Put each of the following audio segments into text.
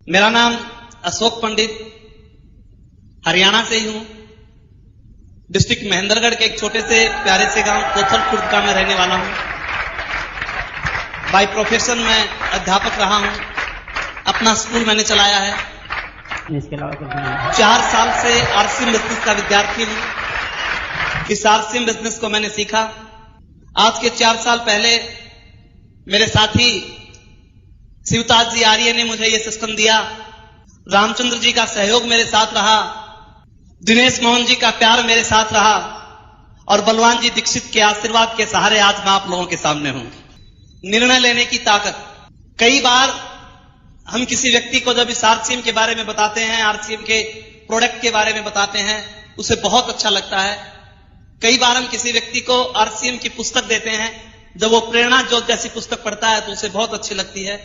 मेरा नाम अशोक पंडित, हरियाणा से ही हूं। डिस्ट्रिक्ट महेंद्रगढ़ के एक छोटे से प्यारे से गांव कोथलखुर्द का मैं रहने वाला हूं। बाय प्रोफेशन मैं अध्यापक रहा हूं। अपना स्कूल मैंने चलाया है। इसके अलावा 4 साल से आरसीएम बिजनेस का विद्यार्थी हूं। इस आरसीएम बिजनेस को मैंने सीखा। आज के 4 साल पहले मेरे साथी शिवताज जी आर्य ने मुझे ये सिस्टम दिया। रामचंद्र जी का सहयोग मेरे साथ रहा, दिनेश मोहन जी का प्यार मेरे साथ रहा और बलवान जी दीक्षित के आशीर्वाद के सहारे आज मैं आप लोगों के सामने हूं। निर्णय लेने की ताकत। कई बार हम किसी व्यक्ति को जब इस आरसीएम के बारे में बताते हैं, आरसीएम के प्रोडक्ट के बारे में बताते हैं, उसे बहुत अच्छा लगता है। कई बार हम किसी व्यक्ति को आरसीएम की पुस्तक देते हैं, जब वो प्रेरणा ज्योत जैसी पुस्तक पढ़ता है तो उसे बहुत अच्छी लगती है।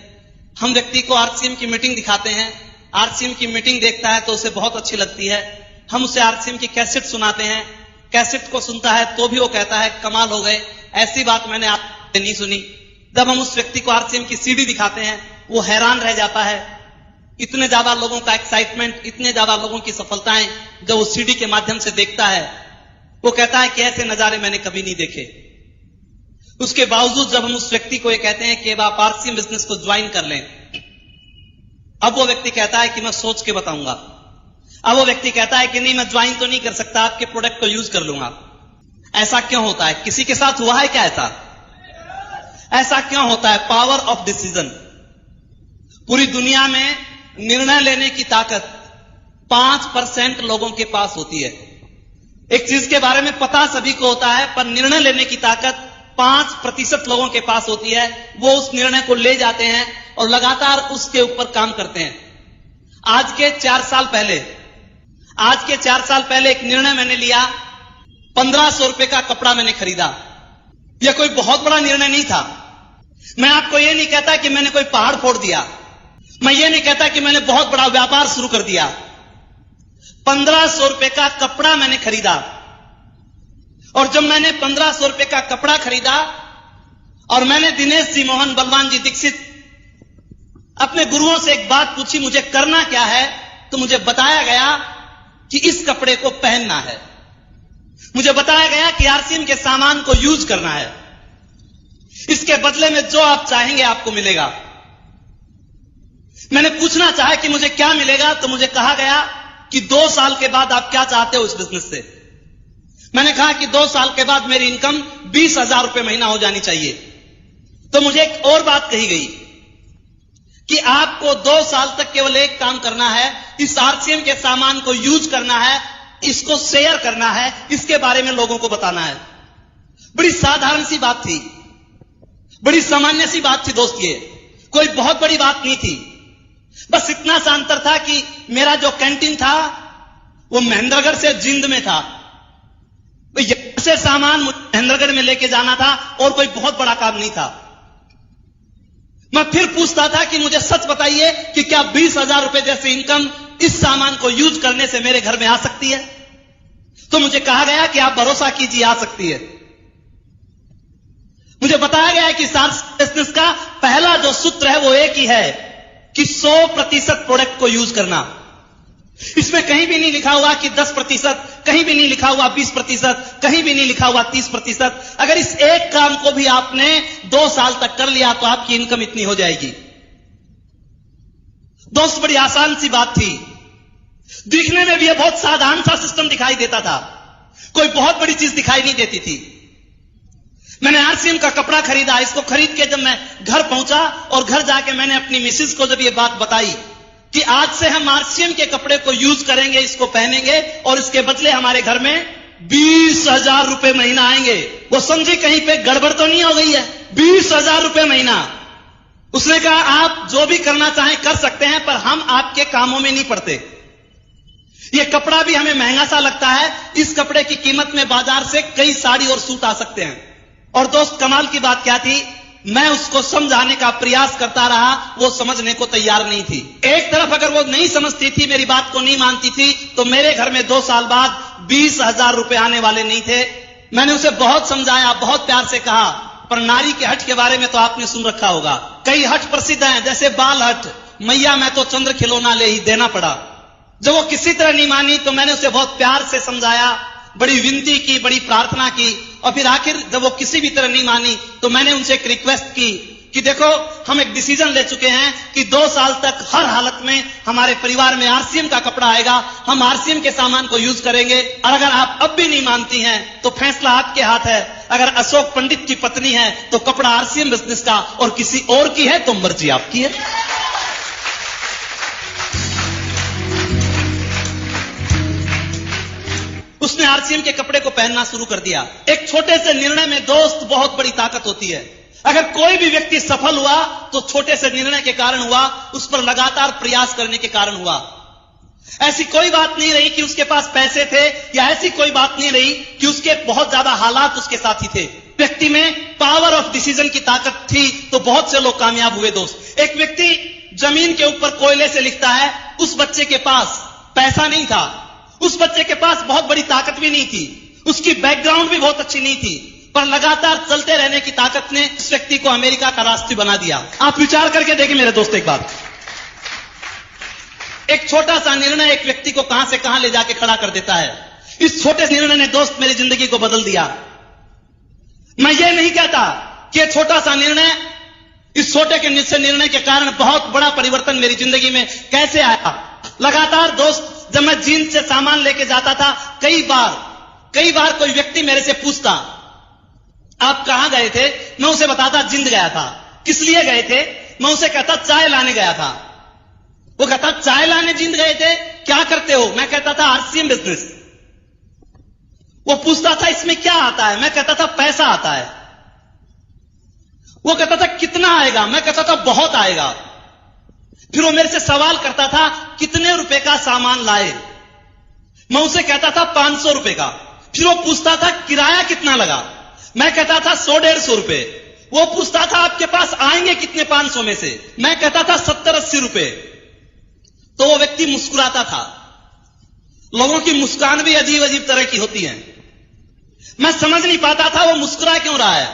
हम व्यक्ति को आरसीएम की मीटिंग दिखाते हैं, आरसीएम की मीटिंग देखता है तो उसे बहुत अच्छी लगती है। हम उसे आरसीएम की कैसेट सुनाते हैं, कैसेट को सुनता है तो भी वो कहता है कमाल हो गए, ऐसी बात मैंने आपसे नहीं सुनी। जब हम उस व्यक्ति को आरसीएम की सीडी दिखाते हैं, वो हैरान रह जाता है। इतने ज्यादा लोगों का एक्साइटमेंट, इतने ज्यादा लोगों की सफलताएं जब वो सीडी के माध्यम से देखता है, वो कहता है कि ऐसे नजारे मैंने कभी नहीं देखे। उसके बावजूद जब हम उस व्यक्ति को ये कहते हैं कि आप आरसीएम बिजनेस को ज्वाइन कर लें, अब वो व्यक्ति कहता है कि मैं सोच के बताऊंगा। अब वो व्यक्ति कहता है कि नहीं, मैं ज्वाइन तो नहीं कर सकता, आपके प्रोडक्ट को यूज कर लूंगा। ऐसा क्यों होता है? किसी के साथ हुआ है क्या ऐसा क्यों होता है? Power of decision. पूरी दुनिया में निर्णय लेने की ताकत 5% लोगों के पास होती है। एक चीज के बारे में पता सभी को होता है, पर निर्णय लेने की ताकत 5% लोगों के पास होती है। वो उस निर्णय को ले जाते हैं और लगातार उसके ऊपर काम करते हैं। आज के 4 साल पहले एक निर्णय मैंने लिया। 1500 रुपए का कपड़ा मैंने खरीदा। यह कोई बहुत बड़ा निर्णय नहीं था। मैं आपको यह नहीं कहता कि मैंने कोई पहाड़ फोड़ दिया, मैं ये नहीं कहता कि मैंने बहुत बड़ा व्यापार शुरू कर दिया। 1500 रुपए का कपड़ा मैंने खरीदा, और जब मैंने 1500 रुपए का कपड़ा खरीदा और मैंने दिनेश जी मोहन, बलवान जी दीक्षित, अपने गुरुओं से एक बात पूछी, मुझे करना क्या है, तो मुझे बताया गया कि इस कपड़े को पहनना है। मुझे बताया गया कि आरसीएम के सामान को यूज करना है। इसके बदले में जो आप चाहेंगे आपको मिलेगा। मैंने पूछना चाहा कि मुझे क्या मिलेगा, तो मुझे कहा गया कि 2 साल के बाद आप क्या चाहते हो इस बिजनेस से। मैंने कहा कि 2 साल के बाद मेरी इनकम 20,000 रुपए महीना हो जानी चाहिए। तो मुझे एक और बात कही गई कि आपको 2 साल तक केवल एक काम करना है, इस आरसीएम के सामान को यूज करना है, इसको शेयर करना है, इसके बारे में लोगों को बताना है। बड़ी साधारण सी बात थी, बड़ी सामान्य सी बात थी दोस्त। ये कोई बहुत बड़ी बात नहीं थी। बस इतना सा अंतर था कि मेरा जो कैंटीन था वो महेंद्रगढ़ से जिंद में था। यहां से सामान महेंद्रगढ़ में लेके जाना था और कोई बहुत बड़ा काम नहीं था। मैं फिर पूछता था कि मुझे सच बताइए कि क्या 20,000 रुपए जैसी इनकम इस सामान को यूज करने से मेरे घर में आ सकती है? तो मुझे कहा गया कि आप भरोसा कीजिए, आ सकती है। मुझे बताया गया कि बिजनेस का पहला जो सूत्र है वो एक ही है कि 100% प्रोडक्ट को यूज करना। इसमें कहीं भी नहीं लिखा हुआ कि 10%, कहीं भी नहीं लिखा हुआ 20%, कहीं भी नहीं लिखा हुआ 30%। अगर इस एक काम को भी आपने 2 साल तक कर लिया तो आपकी इनकम इतनी हो जाएगी। दोस्त, बड़ी आसान सी बात थी। दिखने में भी यह बहुत साधारण सा सिस्टम दिखाई देता था, कोई बहुत बड़ी चीज दिखाई नहीं देती थी। मैंने आरसीएम का कपड़ा खरीदा। इसको खरीद के जब मैं घर पहुंचा और घर जाके मैंने अपनी मिसेज को जब ये बात बताई कि आज से हम आरसीएम के कपड़े को यूज करेंगे, इसको पहनेंगे और इसके बदले हमारे घर में 20,000 रुपए महीना आएंगे, वो समझी कहीं पे गड़बड़ तो नहीं हो गई है। 20,000 रुपए महीना। उसने कहा आप जो भी करना चाहें कर सकते हैं, पर हम आपके कामों में नहीं पड़ते। ये कपड़ा भी हमें महंगा सा लगता है। इस कपड़े की कीमत में बाजार से कई साड़ी और सूट आ सकते हैं। और दोस्त, कमाल की बात क्या थी, मैं उसको समझाने का प्रयास करता रहा, वो समझने को तैयार नहीं थी। एक तरफ अगर वो नहीं समझती थी, मेरी बात को नहीं मानती थी, तो मेरे घर में 2 साल बाद 20,000 रुपए आने वाले नहीं थे। मैंने उसे बहुत समझाया, बहुत प्यार से कहा, पर नारी के हट के बारे में तो आपने सुन रखा होगा। कई हट प्रसिद्ध हैं, जैसे बाल हट, मैया मैं तो चंद्र खिलौना ले ही देना पड़ा। जब वो किसी तरह नहीं मानी तो मैंने उसे बहुत प्यार से समझाया, बड़ी विनती की, बड़ी प्रार्थना की, और फिर आखिर जब वो किसी भी तरह नहीं मानी तो मैंने उनसे एक रिक्वेस्ट की कि देखो हम एक डिसीजन ले चुके हैं कि 2 साल तक हर हालत में हमारे परिवार में आरसीएम का कपड़ा आएगा, हम आरसीएम के सामान को यूज करेंगे, और अगर आप अब भी नहीं मानती हैं तो फैसला आपके हाथ है। अगर अशोक पंडित की पत्नी है तो कपड़ा आरसीएम बिजनेस का, और किसी और की है तो मर्जी आपकी है। उसने आरसीएम के कपड़े को पहनना शुरू कर दिया। एक छोटे से निर्णय में दोस्त बहुत बड़ी ताकत होती है। अगर कोई भी व्यक्ति सफल हुआ तो छोटे से निर्णय के कारण हुआ, उस पर लगातार प्रयास करने के कारण हुआ। ऐसी कोई बात नहीं रही कि उसके पास पैसे थे, या ऐसी कोई बात नहीं रही कि उसके बहुत ज्यादा हालात उसके साथी थे। व्यक्ति में पावर ऑफ डिसीजन की ताकत थी तो बहुत से लोग कामयाब हुए। दोस्त, एक व्यक्ति जमीन के ऊपर कोयले से लिखता है, उस बच्चे के पास पैसा नहीं था, उस बच्चे के पास बहुत बड़ी ताकत भी नहीं थी, उसकी बैकग्राउंड भी बहुत अच्छी नहीं थी, पर लगातार चलते रहने की ताकत ने इस व्यक्ति को अमेरिका का राष्ट्रपति बना दिया। आप विचार करके देखिए मेरे दोस्त एक बात, एक छोटा सा निर्णय एक व्यक्ति को कहां से कहां ले जाके खड़ा कर देता है। इस छोटे से निर्णय ने दोस्त मेरी जिंदगी को बदल दिया। मैं ये नहीं कहता कि ये छोटा सा निर्णय, इस छोटे के निर्णय के कारण बहुत बड़ा परिवर्तन मेरी जिंदगी में कैसे आया। लगातार दोस्त, जब मैं जींद से सामान लेके जाता था, कई बार कोई व्यक्ति मेरे से पूछता आप कहां गए थे, मैं उसे बताता जींद गया था। किस लिए गए थे, मैं उसे कहता चाय लाने गया था। वो कहता चाय लाने जींद गए थे, क्या करते हो, मैं कहता था आरसीएम बिजनेस। वो पूछता था इसमें क्या आता है, मैं कहता था पैसा आता है। वो कहता था कितना आएगा, मैं कहता था बहुत आएगा। फिर वो मेरे से सवाल करता था कितने रुपए का सामान लाए, मैं उसे कहता था 500 रुपए का। फिर वो पूछता था किराया कितना लगा, मैं कहता था 100-150 रुपए। वो पूछता था आपके पास आएंगे कितने 500 में से, मैं कहता था 70-80 रुपए। तो वो व्यक्ति मुस्कुराता था। लोगों की मुस्कान भी अजीब अजीब तरह की होती है। मैं समझ नहीं पाता था वो मुस्कुरा क्यों रहा है।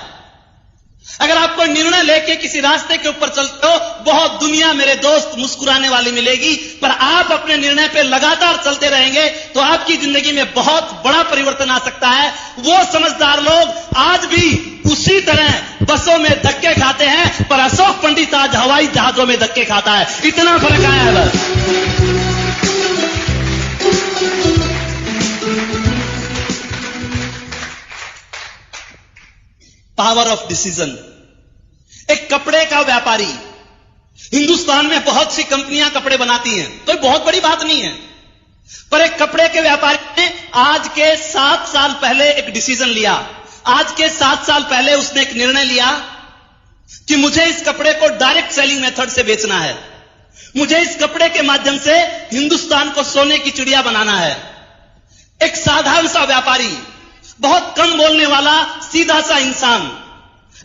अगर आप कोई निर्णय लेके किसी रास्ते के ऊपर चलते हो, बहुत दुनिया मेरे दोस्त मुस्कुराने वाली मिलेगी, पर आप अपने निर्णय पे लगातार चलते रहेंगे तो आपकी जिंदगी में बहुत बड़ा परिवर्तन आ सकता है। वो समझदार लोग आज भी उसी तरह बसों में धक्के खाते हैं, पर अशोक पंडित आज हवाई जहाजों में धक्के खाता है। इतना फर्क आया है बस। Power of decision. एक कपड़े का व्यापारी, हिंदुस्तान में बहुत सी कंपनियां कपड़े बनाती हैं, कोई बहुत बड़ी बात नहीं है, पर एक कपड़े के व्यापारी ने आज के 7 साल पहले एक डिसीजन लिया। आज के 7 साल पहले उसने एक निर्णय लिया कि मुझे इस कपड़े को डायरेक्ट सेलिंग मेथड से बेचना है, मुझे इस कपड़े के माध्यम से हिंदुस्तान को सोने की चिड़िया बनाना है। एक साधारण सा व्यापारी, बहुत कम बोलने वाला सीधा सा इंसान,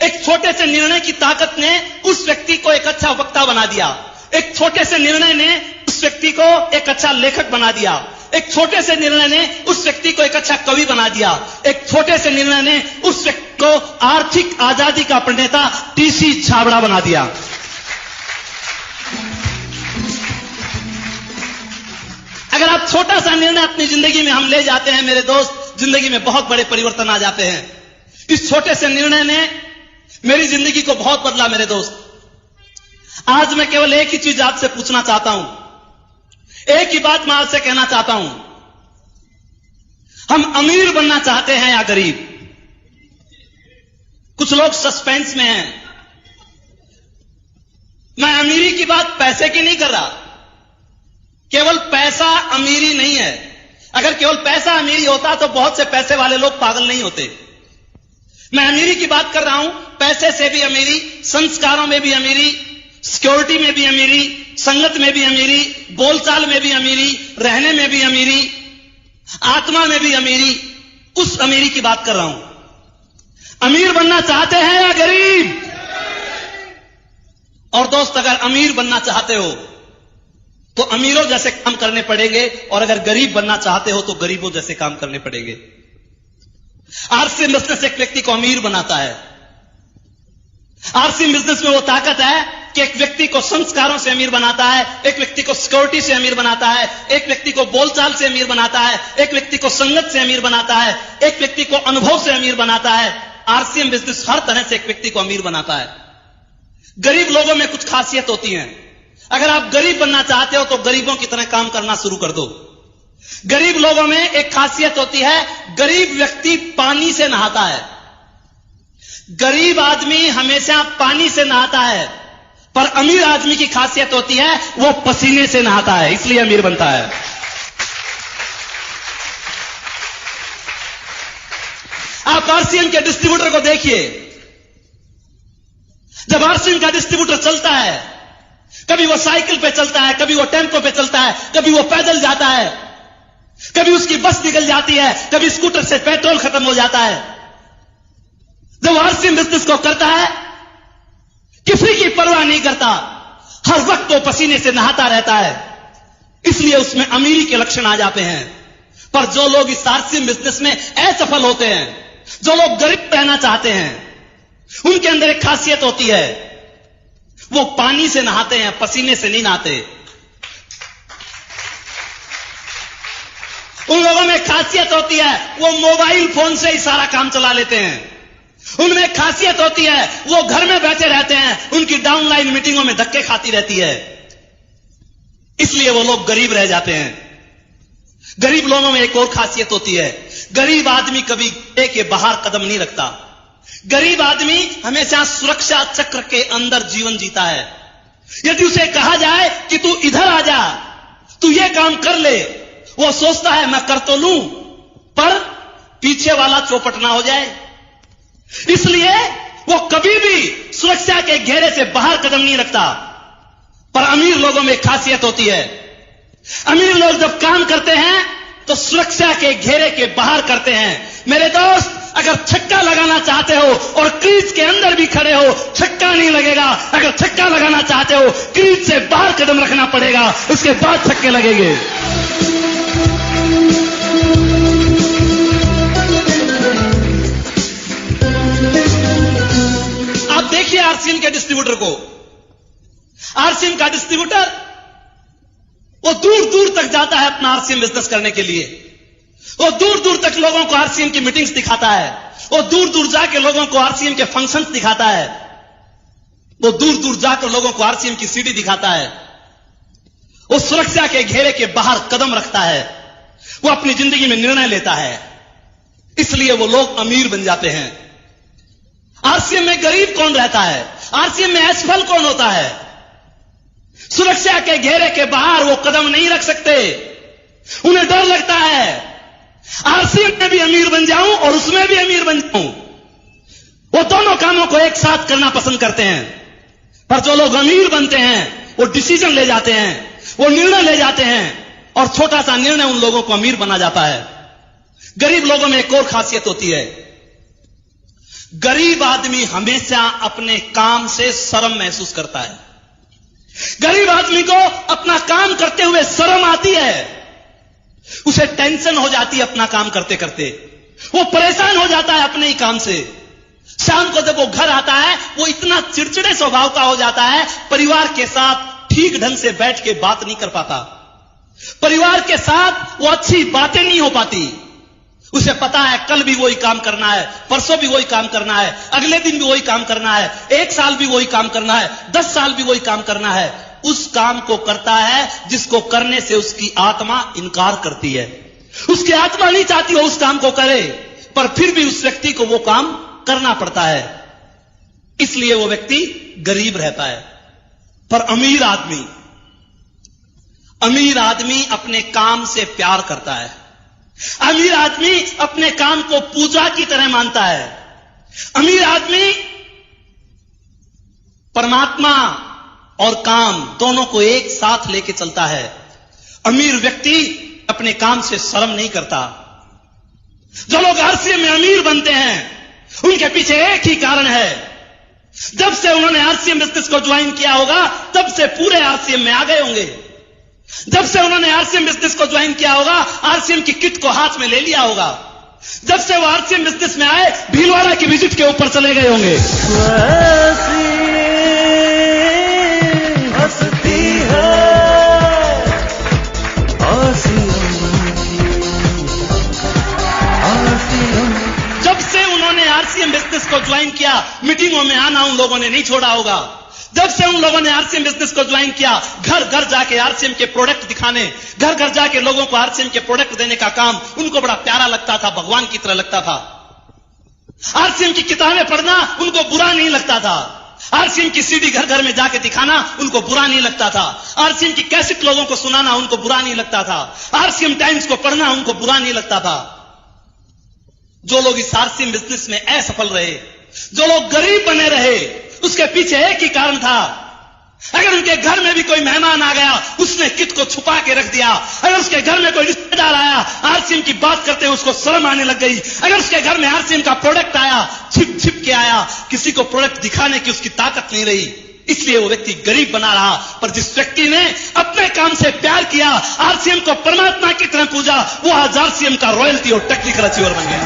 एक छोटे से निर्णय की ताकत ने उस व्यक्ति को एक अच्छा वक्ता बना दिया। एक छोटे से निर्णय ने उस व्यक्ति को एक अच्छा लेखक बना दिया। एक छोटे से निर्णय ने उस व्यक्ति को एक अच्छा कवि बना दिया। एक छोटे से निर्णय ने उस व्यक्ति को आर्थिक आजादी का प्रणेता टीसी छाबड़ा बना दिया। अगर आप छोटा सा निर्णय अपनी जिंदगी में हम ले जाते हैं मेरे दोस्त, जिंदगी में बहुत बड़े परिवर्तन आ जाते हैं। इस छोटे से निर्णय ने मेरी जिंदगी को बहुत बदला मेरे दोस्त। आज मैं केवल एक ही चीज आपसे पूछना चाहता हूं, एक ही बात मैं आपसे कहना चाहता हूं, हम अमीर बनना चाहते हैं या गरीब? कुछ लोग सस्पेंस में हैं। मैं अमीरी की बात पैसे की नहीं कर रहा। केवल पैसा अमीरी नहीं है। अगर केवल पैसा अमीरी होता तो बहुत से पैसे वाले लोग पागल नहीं होते। मैं अमीरी की बात कर रहा हूं, पैसे से भी अमीरी, संस्कारों में भी अमीरी, सिक्योरिटी में भी अमीरी, संगत में भी अमीरी, बोलचाल में भी अमीरी, रहने में भी अमीरी, आत्मा में भी अमीरी, उस अमीरी की बात कर रहा हूं। अमीर बनना चाहते हैं या गरीब? और दोस्त, अगर अमीर बनना चाहते हो तो अमीरों जैसे काम करने पड़ेंगे, और अगर गरीब बनना चाहते हो तो गरीबों जैसे काम करने पड़ेंगे। आरसीएम बिजनेस एक व्यक्ति को अमीर बनाता है। आरसीएम बिजनेस में वो ताकत है कि एक व्यक्ति को संस्कारों से अमीर बनाता है, एक व्यक्ति को सिक्योरिटी से अमीर बनाता है, एक व्यक्ति को बोलचाल से अमीर बनाता है, एक व्यक्ति को संगत से अमीर बनाता है, एक व्यक्ति को अनुभव से अमीर बनाता है। आरसीएम बिजनेस हर तरह से एक व्यक्ति को अमीर बनाता है। गरीब लोगों में कुछ खासियत होती है। अगर आप गरीब बनना चाहते हो तो गरीबों की तरह काम करना शुरू कर दो। गरीब लोगों में एक खासियत होती है, गरीब व्यक्ति पानी से नहाता है। गरीब आदमी हमेशा पानी से नहाता है, पर अमीर आदमी की खासियत होती है वो पसीने से नहाता है, इसलिए अमीर बनता है। आप आरसीएम के डिस्ट्रीब्यूटर को देखिए। जब आरसीएम का डिस्ट्रीब्यूटर चलता है, कभी वो साइकिल पे चलता है, कभी वो टेम्पो पे चलता है, कभी वो पैदल जाता है, कभी उसकी बस निकल जाती है, कभी स्कूटर से पेट्रोल खत्म हो जाता है। जब आरसीएम बिजनेस को करता है, किसी की परवाह नहीं करता, हर वक्त वो पसीने से नहाता रहता है, इसलिए उसमें अमीरी के लक्षण आ जाते हैं। पर जो लोग इस आरसीएम बिजनेस में असफल होते हैं, जो लोग गरीब रहना चाहते हैं, उनके अंदर एक खासियत होती है, वो पानी से नहाते हैं, पसीने से नहीं नहाते। उन लोगों में खासियत होती है, वो मोबाइल फोन से ही सारा काम चला लेते हैं। उनमें खासियत होती है, वो घर में बैठे रहते हैं, उनकी डाउनलाइन मीटिंगों में धक्के खाती रहती है, इसलिए वो लोग गरीब रह जाते हैं। गरीब लोगों में एक और खासियत होती है, गरीब आदमी कभी के बाहर कदम नहीं रखता। गरीब आदमी हमेशा सुरक्षा चक्र के अंदर जीवन जीता है। यदि उसे कहा जाए कि तू इधर आ जा, तू ये काम कर ले, वो सोचता है मैं कर तो लूं, पर पीछे वाला चौपट ना हो जाए, इसलिए वो कभी भी सुरक्षा के घेरे से बाहर कदम नहीं रखता। पर अमीर लोगों में खासियत होती है, अमीर लोग जब काम करते हैं तो सुरक्षा के घेरे के बाहर करते हैं। मेरे दोस्त, अगर छक्का लगाना चाहते हो और क्रीज के अंदर भी खड़े हो, छक्का नहीं लगेगा। अगर छक्का लगाना चाहते हो, क्रीज से बाहर कदम रखना पड़ेगा, उसके बाद छक्के लगेंगे। आप देखिए आरसीएम के डिस्ट्रीब्यूटर को। आरसीएम का डिस्ट्रीब्यूटर वो दूर दूर तक जाता है अपना आरसीएम बिजनेस करने के लिए। वो दूर दूर तक लोगों को आरसीएम की मीटिंग्स दिखाता है, वो दूर दूर जाके लोगों को आरसीएम के फंक्शंस दिखाता है, वो दूर दूर जाकर लोगों को आरसीएम की सीडी दिखाता है। वो सुरक्षा के घेरे के बाहर कदम रखता है, वो अपनी जिंदगी में निर्णय लेता है, इसलिए वो लोग अमीर बन जाते हैं। आरसीएम में गरीब कौन रहता है? आरसीएम में असफल कौन होता है? सुरक्षा के घेरे के बाहर वो कदम नहीं रख सकते, उन्हें डर लगता है आरसीएम में भी अमीर बन जाऊं और उसमें भी अमीर बन जाऊं। वो दोनों कामों को एक साथ करना पसंद करते हैं। पर जो लोग अमीर बनते हैं वो डिसीजन ले जाते हैं, वो निर्णय ले जाते हैं, और छोटा सा निर्णय उन लोगों को अमीर बना जाता है। गरीब लोगों में एक और खासियत होती है, गरीब आदमी हमेशा अपने काम से शर्म महसूस करता है। गरीब आदमी को अपना काम करते हुए शर्म आती है, उसे टेंशन हो जाती है अपना काम करते करते, वो परेशान हो जाता है अपने ही काम से। शाम को जब वो घर आता है, वो इतना चिड़चिड़े स्वभाव का हो जाता है, परिवार के साथ ठीक ढंग से बैठ के बात नहीं कर पाता, परिवार के साथ वो अच्छी बातें नहीं हो पाती। उसे पता है कल भी वही काम करना है, परसों भी वही काम करना है, अगले दिन भी वही काम करना है, 1 साल भी वही काम करना है, 10 साल भी वही काम करना है। उस काम को करता है जिसको करने से उसकी आत्मा इनकार करती है। उसकी आत्मा नहीं चाहती वो उस काम को करे, पर फिर भी उस व्यक्ति को वो काम करना पड़ता है, इसलिए वो व्यक्ति गरीब रहता है। पर अमीर आदमी अपने काम से प्यार करता है। अमीर आदमी अपने काम को पूजा की तरह मानता है। अमीर आदमी परमात्मा और काम दोनों को एक साथ लेके चलता है। अमीर व्यक्ति अपने काम से शर्म नहीं करता। जो लोग आरसीएम में अमीर बनते हैं, उनके पीछे एक ही कारण है, जब से उन्होंने आरसीएम बिजनेस को ज्वाइन किया होगा, तब से पूरे आरसीएम में आ गए होंगे। जब से उन्होंने आरसीएम बिजनेस को ज्वाइन किया होगा, आरसीएम की किट को हाथ में ले लिया होगा। जब से वो आरसीएम बिजनेस में आए, भीलवाड़ा की विजिट के ऊपर चले गए होंगे। में आना उन लोगों ने नहीं छोड़ा होगा। जब से उन लोगों ने आरसीएम बिजनेस को ज्वाइन किया, घर घर जाके आरसीएम के प्रोडक्ट दिखाने, घर घर जाके लोगों को आरसीएम के प्रोडक्ट देने का काम उनको बड़ा प्यारा लगता था, भगवान की तरह लगता था। आरसीएम की किताबें पढ़ना उनको बुरा नहीं लगता था। आरसीएम की सीडी घर घर में जाके दिखाना उनको बुरा नहीं लगता था। आरसीएम की कैसेट लोगों को सुनाना उनको बुरा नहीं लगता था। आरसीएम टाइम्स को पढ़ना उनको बुरा नहीं लगता था। जो लोग इस आरसीएम बिजनेस में असफल रहे, जो लोग गरीब बने रहे, उसके पीछे एक ही कारण था। अगर उनके घर में भी कोई मेहमान आ गया, उसने किट को छुपा के रख दिया। अगर उसके घर में कोई रिश्तेदार आया, आरसीएम की बात करते हुए उसको शर्म आने लग गई। अगर उसके घर में आरसीएम का प्रोडक्ट आया, छिप छिप के आया, किसी को प्रोडक्ट दिखाने की उसकी ताकत नहीं रही, इसलिए वो व्यक्ति गरीब बना रहा। पर जिस व्यक्ति ने अपने काम से प्यार किया, आरसीएम को परमात्मा की तरह पूजा, वो आज आरसीएम का रॉयल्टी और टेक्निकल अचीवर बन गया।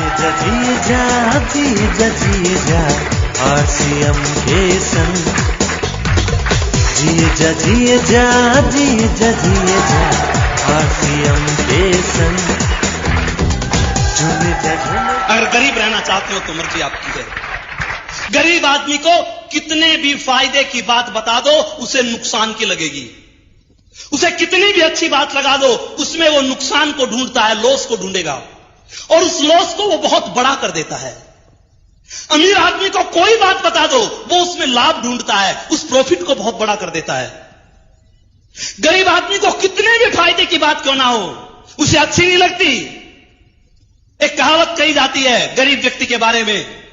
आरसीएम के संग जिए जा आरसीएम के संग। अगर गरीब रहना चाहते हो तो मर्जी आपकी है। गरीब आदमी को कितने भी फायदे की बात बता दो, उसे नुकसान की लगेगी। उसे कितनी भी अच्छी बात लगा दो, उसमें वो नुकसान को ढूंढता है, लॉस को ढूंढेगा, और उस लॉस को वो बहुत बड़ा कर देता है। अमीर आदमी को कोई बात बता दो, वो उसमें लाभ ढूंढता है, उस प्रॉफिट को बहुत बड़ा कर देता है। गरीब आदमी को कितने भी फायदे की बात क्यों ना हो, उसे अच्छी नहीं लगती। एक कहावत कही जाती है गरीब व्यक्ति के बारे में।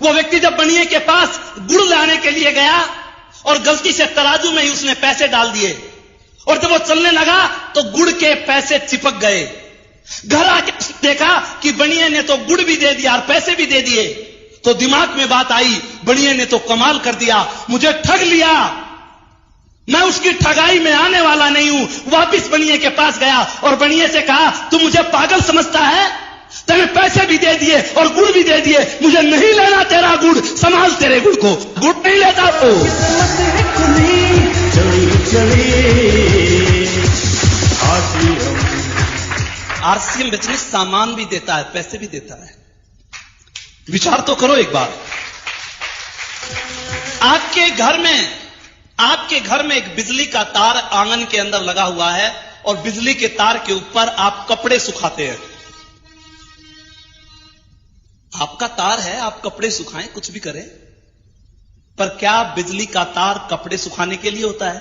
वो व्यक्ति जब बनिए के पास गुड़ लाने के लिए गया और गलती से तराजू में ही उसने पैसे डाल दिए, और जब वो चलने लगा तो गुड़ के पैसे चिपक गए। घर आके देखा कि बनिए ने तो गुड़ भी दे दिया और पैसे भी दे दिए, तो दिमाग में बात आई, बनिए ने तो कमाल कर दिया, मुझे ठग लिया, मैं उसकी ठगाई में आने वाला नहीं हूं। वापिस बनिए के पास गया और बनिए से कहा, तू मुझे पागल समझता है, तेरे पैसे भी दे दिए और गुड़ भी दे दिए, मुझे नहीं लेना तेरा गुड़, संभाल तेरे गुड़ को, गुड़ नहीं लेता तो। आरसीएम बिजनेस सामान भी देता है, पैसे भी देता है। विचार तो करो एक बार। आपके घर में एक बिजली का तार आंगन के अंदर लगा हुआ है, और बिजली के तार के ऊपर आप कपड़े सुखाते हैं। आपका तार है, आप कपड़े सुखाएं, कुछ भी करें, पर क्या बिजली का तार कपड़े सुखाने के लिए होता है?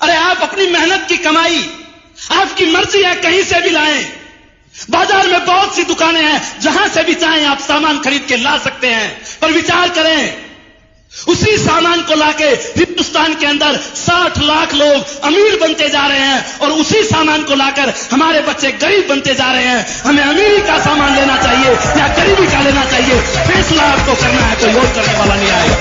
अरे आप अपनी मेहनत की कमाई, आपकी मर्जी है, कहीं से भी लाएं। बाजार में बहुत सी दुकानें हैं, जहां से भी चाहें आप सामान खरीद के ला सकते हैं, पर विचार करें, उसी सामान को लाके हिंदुस्तान के अंदर 60 लाख लोग अमीर बनते जा रहे हैं, और उसी सामान को लाकर हमारे बच्चे गरीब बनते जा रहे हैं। हमें अमीरी का सामान लेना चाहिए या गरीबी का लेना चाहिए, फैसला आपको करना है, कोई और करने वाला नहीं आएगा।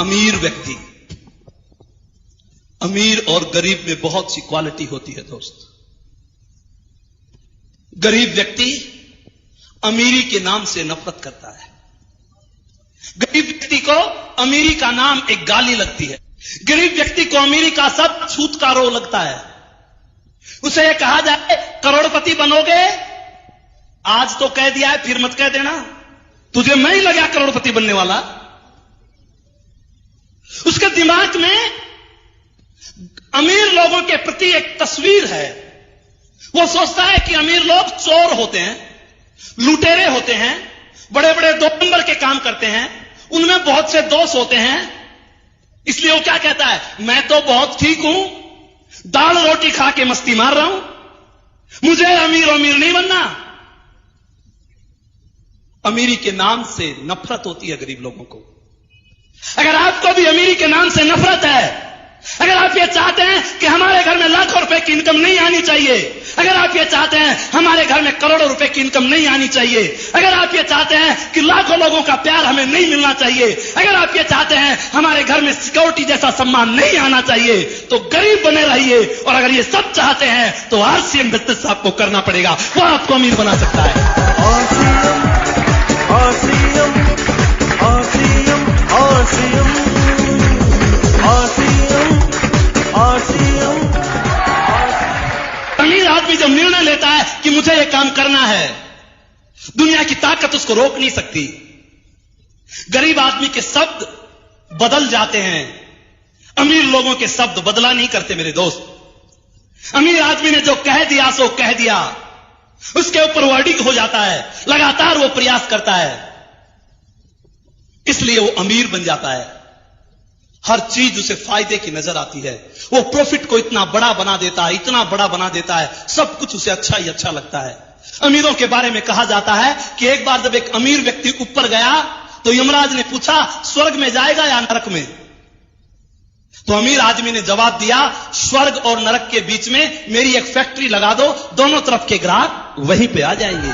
अमीर व्यक्ति, अमीर और गरीब में बहुत सी क्वालिटी होती है दोस्त। गरीब व्यक्ति अमीरी के नाम से नफरत करता है। गरीब व्यक्ति को अमीरी का नाम एक गाली लगती है। गरीब व्यक्ति को अमीरी का सब छूत का रो लगता है। उसे यह कहा जाए करोड़पति बनोगे, आज तो कह दिया है, फिर मत कह देना, तुझे मैं ही लगा करोड़पति बनने वाला। उसके दिमाग में अमीर लोगों के प्रति एक तस्वीर है। वो सोचता है कि अमीर लोग चोर होते हैं, लुटेरे होते हैं, बड़े बड़े 2 नंबर के काम करते हैं, उनमें बहुत से दोष होते हैं। इसलिए वो क्या कहता है, मैं तो बहुत ठीक हूं, दाल रोटी खा के मस्ती मार रहा हूं, मुझे अमीर नहीं बनना। अमीरी के नाम से नफरत होती है गरीब लोगों को। अगर आपको भी अमीरी के नाम से नफरत है, अगर आप ये चाहते हैं कि हमारे घर में लाखों रुपए की इनकम नहीं आनी चाहिए, अगर आप ये चाहते हैं हमारे घर में करोड़ों रुपए की इनकम नहीं आनी चाहिए, अगर आप ये चाहते हैं कि लाखों लोगों का प्यार हमें नहीं मिलना चाहिए, अगर आप ये चाहते हैं हमारे घर में सिक्योरिटी जैसा सम्मान नहीं आना चाहिए, तो गरीब बने रहिए। और अगर ये सब चाहते हैं तो आरसीएम बिजनेस आपको करना पड़ेगा, वो आपको अमीर बना सकता है। RCM, RCM, RCM. अमीर आदमी जब निर्णय लेता है कि मुझे यह काम करना है, दुनिया की ताकत उसको रोक नहीं सकती। गरीब आदमी के शब्द बदल जाते हैं, अमीर लोगों के शब्द बदला नहीं करते मेरे दोस्त। अमीर आदमी ने जो कह दिया सो कह दिया, उसके ऊपर वर्डिंग हो जाता है, लगातार वो प्रयास करता है, इसलिए वो अमीर बन जाता है। हर चीज उसे फायदे की नजर आती है, वो प्रॉफिट को इतना बड़ा बना देता है, इतना बड़ा बना देता है, सब कुछ उसे अच्छा ही अच्छा लगता है। अमीरों के बारे में कहा जाता है कि एक बार जब एक अमीर व्यक्ति ऊपर गया तो यमराज ने पूछा स्वर्ग में जाएगा या नरक में? तो अमीर आदमी ने जवाब दिया, स्वर्ग और नरक के बीच में मेरी एक फैक्ट्री लगा दो, दोनों तरफ के ग्राहक वहीं पे आ जाएंगे।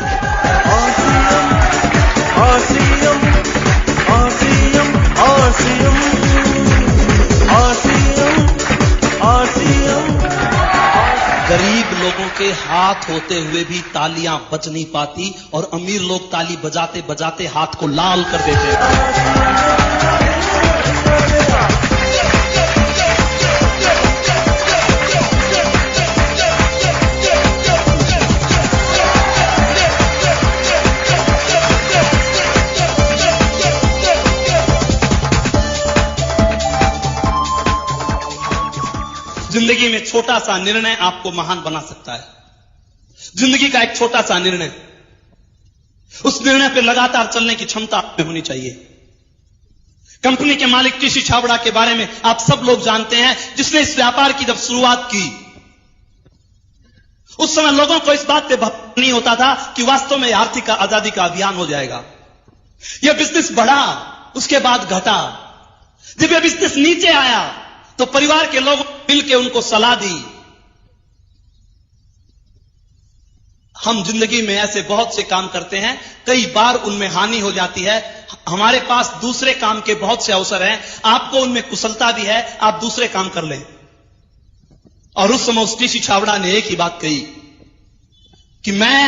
RCM, RCM, RCM, RCM, RCM. गरीब लोगों के हाथ होते हुए भी तालियां बज नहीं पाती और अमीर लोग ताली बजाते बजाते हाथ को लाल कर देते हैं। जिंदगी में छोटा सा निर्णय आपको महान बना सकता है। जिंदगी का एक छोटा सा निर्णय, उस निर्णय पर लगातार चलने की क्षमता आप में होनी चाहिए। कंपनी के मालिक टीसी छाबड़ा के बारे में आप सब लोग जानते हैं, जिसने इस व्यापार की जब शुरुआत की, उस समय लोगों को इस बात पे भरोसा नहीं होता था कि वास्तव में आर्थिक आजादी का अभियान हो जाएगा। यह बिजनेस बढ़ा, उसके बाद घटा। जब यह बिजनेस नीचे आया तो परिवार के लोग मिलकर उनको सलाह दी। हम जिंदगी में ऐसे बहुत से काम करते हैं, कई बार उनमें हानि हो जाती है। हमारे पास दूसरे काम के बहुत से अवसर हैं, आपको उनमें कुशलता भी है, आप दूसरे काम कर लें। और उस समय उस टीसी छाबड़ा ने एक ही बात कही कि मैं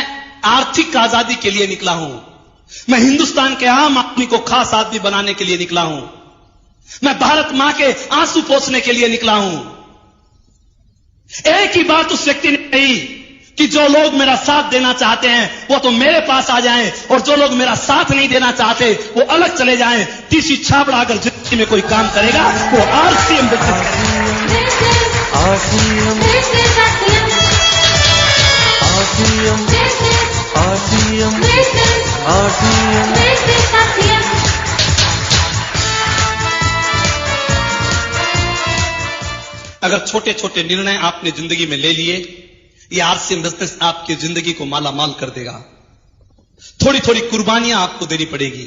आर्थिक आजादी के लिए निकला हूं, मैं हिंदुस्तान के आम आदमी को खास आदमी बनाने के लिए निकला हूं, मैं भारत मां के आंसू पोंछने के लिए निकला हूं। एक ही बात उस व्यक्ति ने कही कि जो लोग मेरा साथ देना चाहते हैं वो तो मेरे पास आ जाएं, और जो लोग मेरा साथ नहीं देना चाहते वो अलग चले जाएं। टीसी छाबड़ा अगर जिंदगी में कोई काम करेगा वो RCM बिजनेस करेगा। RCM, RCM, RCM, RCM. अगर छोटे छोटे निर्णय आपने जिंदगी में ले लिए, ये RCM बिजनेस आपकी जिंदगी को माला माल कर देगा। थोड़ी थोड़ी कुर्बानियां आपको देनी पड़ेगी,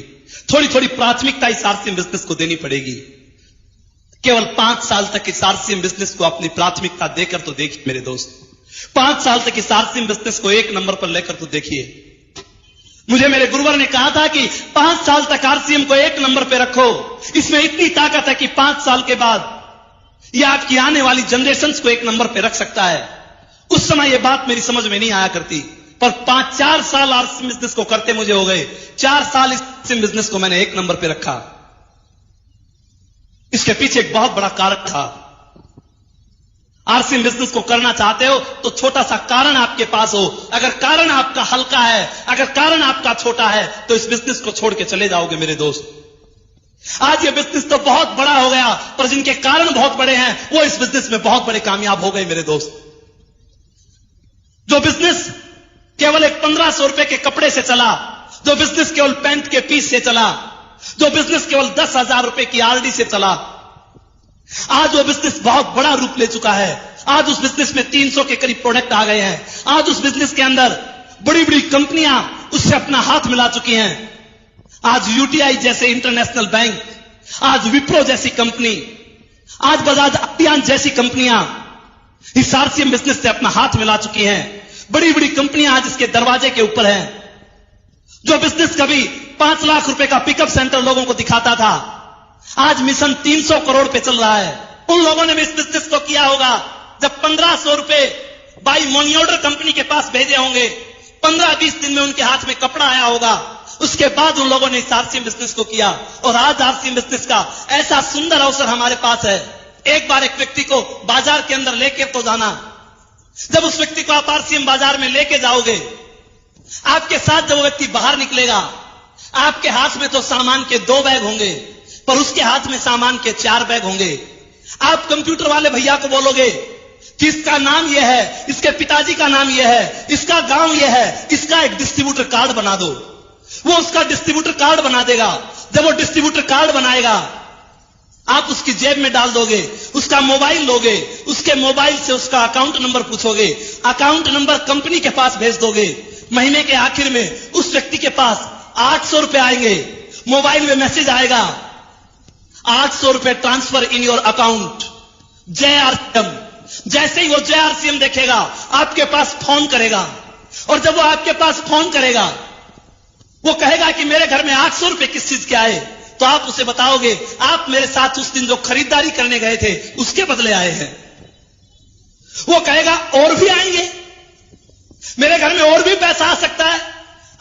थोड़ी थोड़ी प्राथमिकता इस RCM बिजनेस को देनी पड़ेगी। केवल 5 साल तक इस RCM बिजनेस को अपनी प्राथमिकता देकर तो देखिए मेरे दोस्त, 5 साल तक इस RCM बिजनेस को 1 नंबर पर लेकर तो देखिए। मुझे मेरे गुरुवर ने कहा था कि 5 साल तक RCM को 1 नंबर पर रखो, इसमें इतनी ताकत है कि 5 साल के बाद यह आपकी आने वाली जनरेशंस को 1 नंबर पे रख सकता है। उस समय यह बात मेरी समझ में नहीं आया करती, पर 5-4 साल RCM बिजनेस को करते मुझे हो गए। 4 साल इस RCM बिजनेस को मैंने 1 नंबर पे रखा। इसके पीछे एक बहुत बड़ा कारण था। RCM बिजनेस को करना चाहते हो तो छोटा सा कारण आपके पास हो। अगर कारण आपका हल्का है, अगर कारण आपका छोटा है, तो इस बिजनेस को छोड़ के चले जाओगे मेरे दोस्त। आज ये बिजनेस तो बहुत बड़ा हो गया, पर जिनके कारण बहुत बड़े हैं वो इस बिजनेस में बहुत बड़े कामयाब हो गए मेरे दोस्त। जो बिजनेस केवल एक 1500 रुपए के कपड़े से चला, जो बिजनेस केवल पैंट के पीस से चला, जो बिजनेस केवल 10,000 रुपए की RD से चला, आज वो बिजनेस बहुत बड़ा रूप ले चुका है। आज उस बिजनेस में 300 के करीब प्रोडक्ट आ गए हैं। आज उस बिजनेस के अंदर बड़ी बड़ी कंपनियां उससे अपना हाथ मिला चुकी हैं। आज UTI जैसे इंटरनेशनल बैंक, आज विप्रो जैसी कंपनी, आज बजाज अभियान जैसी कंपनियां इस RCM बिजनेस से अपना हाथ मिला चुकी हैं। बड़ी बड़ी कंपनियां आज इसके दरवाजे के ऊपर हैं। जो बिजनेस कभी 5 लाख रुपए का पिकअप सेंटर लोगों को दिखाता था, आज मिशन 300 करोड़ पे चल रहा है। उन लोगों ने भी इस बिजनेस को किया होगा जब 1500 रुपए बाई मनी ऑर्डर कंपनी के पास भेजे होंगे, 15-20 दिन में उनके हाथ में कपड़ा आया होगा। उसके बाद उन लोगों ने इस आरसीएम बिजनेस को किया और आज आरसीएम बिजनेस का ऐसा सुंदर अवसर हमारे पास है। एक बार एक व्यक्ति को बाजार के अंदर लेके तो जाना। जब उस व्यक्ति को आप आरसीएम बाजार में लेके जाओगे, आपके साथ जब वो व्यक्ति बाहर निकलेगा, आपके हाथ में तो सामान के 2 बैग होंगे, पर उसके हाथ में सामान के 4 बैग होंगे। आप कंप्यूटर वाले भैया को बोलोगे कि इसका नाम यह है, इसके पिताजी का नाम यह है, इसका गांव यह है, इसका एक डिस्ट्रीब्यूटर कार्ड बना दो। वो उसका डिस्ट्रीब्यूटर कार्ड बना देगा। जब वो डिस्ट्रीब्यूटर कार्ड बनाएगा, आप उसकी जेब में डाल दोगे, उसका मोबाइल लोगे, उसके मोबाइल से उसका अकाउंट नंबर पूछोगे, अकाउंट नंबर कंपनी के पास भेज दोगे। महीने के आखिर में उस व्यक्ति के पास 800 रुपए आएंगे। मोबाइल में मैसेज आएगा, 800 रुपए ट्रांसफर इन योर अकाउंट जय आरसीएम। जैसे ही वो जय आरसीएम देखेगा, आपके पास फोन करेगा, और जब वो आपके पास फोन करेगा, वो कहेगा कि मेरे घर में 800 रुपए किस चीज के आए, तो आप उसे बताओगे आप मेरे साथ उस दिन जो खरीदारी करने गए थे उसके बदले आए हैं। वो कहेगा और भी आएंगे, मेरे घर में और भी पैसा आ सकता है।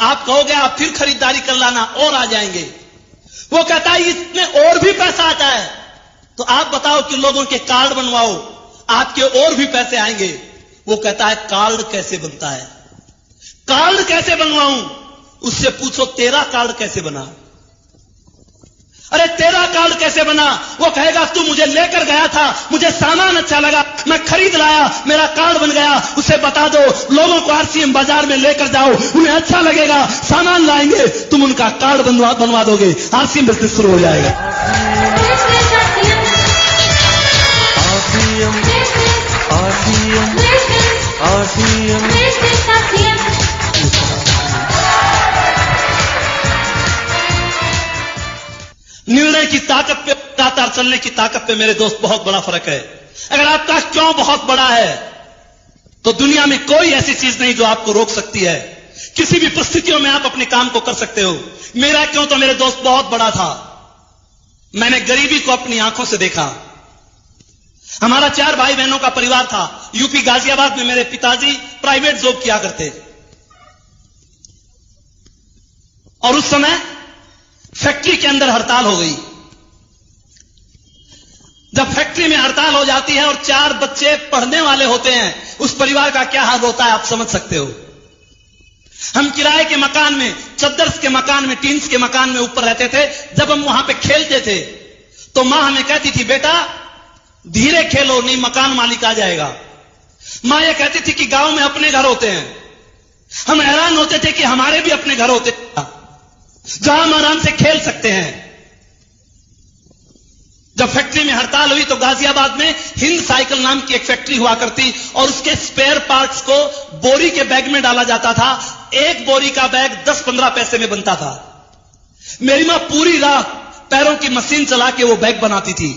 आप कहोगे आप फिर खरीदारी कर लाना, और आ जाएंगे। वो कहता है इसमें और भी पैसा आता है, तो आप बताओ कि लोगों के कार्ड बनवाओ, आपके और भी पैसे आएंगे। वो कहता है कार्ड कैसे बनता है, कार्ड कैसे बनवाऊं? उससे पूछो तेरा कार्ड कैसे बना। अरे तेरा कार्ड कैसे बना? वो कहेगा तू मुझे लेकर गया था, मुझे सामान अच्छा लगा, मैं खरीद लाया, मेरा कार्ड बन गया। उसे बता दो लोगों को आरसीएम बाजार में लेकर जाओ, उन्हें अच्छा लगेगा, सामान लाएंगे, तुम उनका कार्ड बनवा दोगे, आरसीएम बिजनेस शुरू हो जाएगा। आरसीएम निर्णय की ताकत पे, लगातार चलने की ताकत पे मेरे दोस्त बहुत बड़ा फर्क है। अगर आपका क्यों बहुत बड़ा है, तो दुनिया में कोई ऐसी चीज नहीं जो आपको रोक सकती है। किसी भी परिस्थितियों में आप अपने काम को कर सकते हो। मेरा क्यों तो मेरे दोस्त बहुत बड़ा था। मैंने गरीबी को अपनी आंखों से देखा। हमारा 4 भाई बहनों का परिवार था। यूपी गाजियाबाद में मेरे पिताजी प्राइवेट जॉब किया करते, और उस समय फैक्ट्री के अंदर हड़ताल हो गई। जब फैक्ट्री में हड़ताल हो जाती है और 4 बच्चे पढ़ने वाले होते हैं, उस परिवार का क्या हाल होता है आप समझ सकते हो। हम किराए के मकान में, चद्दर के मकान में, टीन्स के मकान में ऊपर रहते थे। जब हम वहां पे खेलते थे तो मां हमें कहती थी बेटा धीरे खेलो, नहीं मकान मालिक आ जाएगा। मां यह कहती थी कि गांव में अपने घर होते हैं। हम हैरान होते थे कि हमारे भी अपने घर होते जहां हम आराम से खेल सकते हैं। जब फैक्ट्री में हड़ताल हुई तो गाजियाबाद में हिंद साइकिल नाम की एक फैक्ट्री हुआ करती, और उसके स्पेयर पार्ट्स को बोरी के बैग में डाला जाता था। एक बोरी का बैग 10-15 पैसे में बनता था। मेरी मां पूरी रात पैरों की मशीन चला के वो बैग बनाती थी।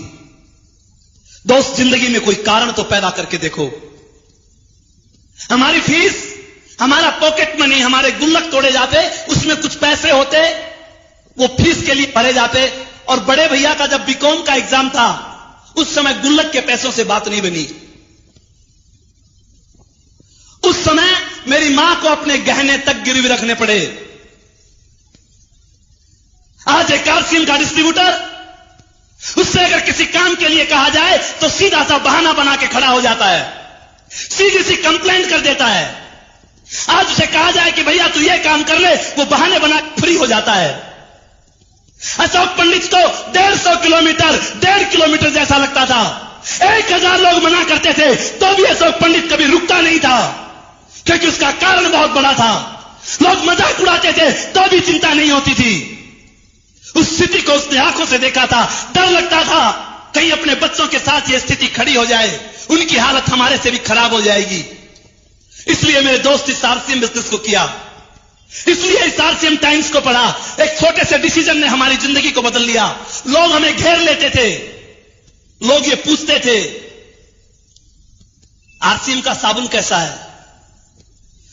दोस्त जिंदगी में कोई कारण तो पैदा करके देखो। हमारी फीस, हमारा पॉकेट मनी, हमारे गुल्लक तोड़े जाते, उसमें कुछ पैसे होते, वो फीस के लिए भरे जाते। और बड़े भैया का जब बीकॉम का एग्जाम था, उस समय गुल्लक के पैसों से बात नहीं बनी। उस समय मेरी मां को अपने गहने तक गिरवी रखने पड़े। आज एक आरसीएम का डिस्ट्रीब्यूटर, उससे अगर किसी काम के लिए कहा जाए तो सीधा सा बहाना बना के खड़ा हो जाता है, सीधी सी कंप्लेंट कर देता है। आज उसे कहा जाए कि भैया तू ये काम कर ले, वो बहाने बना के फ्री हो जाता है। अशोक पंडित को 1.5 किलोमीटर जैसा लगता था। 1000 लोग मना करते थे तो भी अशोक पंडित कभी रुकता नहीं था, क्योंकि उसका कारण बहुत बड़ा था। लोग मजाक उड़ाते थे तो भी चिंता नहीं होती थी। उस स्थिति को उसने आंखों से देखा था। डर लगता था कहीं अपने बच्चों के साथ ये स्थिति खड़ी हो जाए, उनकी हालत हमारे से भी खराब हो जाएगी। इसलिए मेरे दोस्त इस आरसीएम बिजनेस को किया, इसलिए इस आरसीएम टाइम्स को पढ़ा। एक छोटे से डिसीजन ने हमारी जिंदगी को बदल लिया। लोग हमें घेर लेते थे, लोग ये पूछते थे आरसीएम का साबुन कैसा है।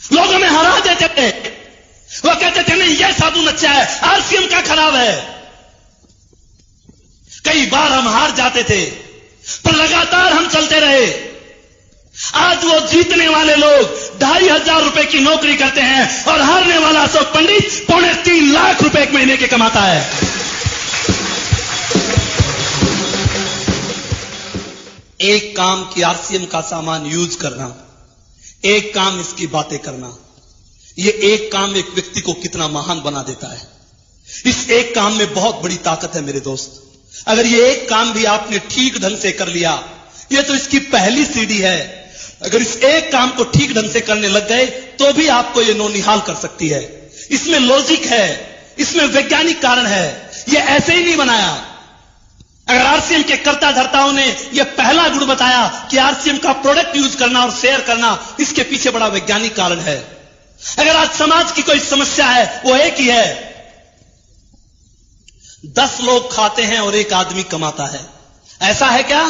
लोग हमें हरा देते थे, वो कहते थे नहीं ये साबुन अच्छा है, आरसीएम का खराब है। कई बार हम हार जाते थे, पर लगातार हम चलते रहे। आज वो जीतने वाले लोग 2,500 रुपए की नौकरी करते हैं और हारने वाला अशोक पंडित 3.25 लाख रुपए एक महीने के कमाता है। एक काम की आरसीएम का सामान यूज करना, एक काम इसकी बातें करना, ये एक काम एक व्यक्ति को कितना महान बना देता है। इस एक काम में बहुत बड़ी ताकत है मेरे दोस्त। अगर ये एक काम भी आपने ठीक ढंग से कर लिया, ये तो इसकी पहली सीढ़ी है। अगर इस एक काम को ठीक ढंग से करने लग गए तो भी आपको ये नौनिहाल कर सकती है। इसमें लॉजिक है, इसमें वैज्ञानिक कारण है, ये ऐसे ही नहीं बनाया। अगर आरसीएम के कर्ता धर्ताओं ने यह पहला गुण बताया कि आरसीएम का प्रोडक्ट यूज करना और शेयर करना, इसके पीछे बड़ा वैज्ञानिक कारण है। अगर आज समाज की कोई समस्या है वो एक ही है, 10 लोग खाते हैं और एक आदमी कमाता है। ऐसा है क्या?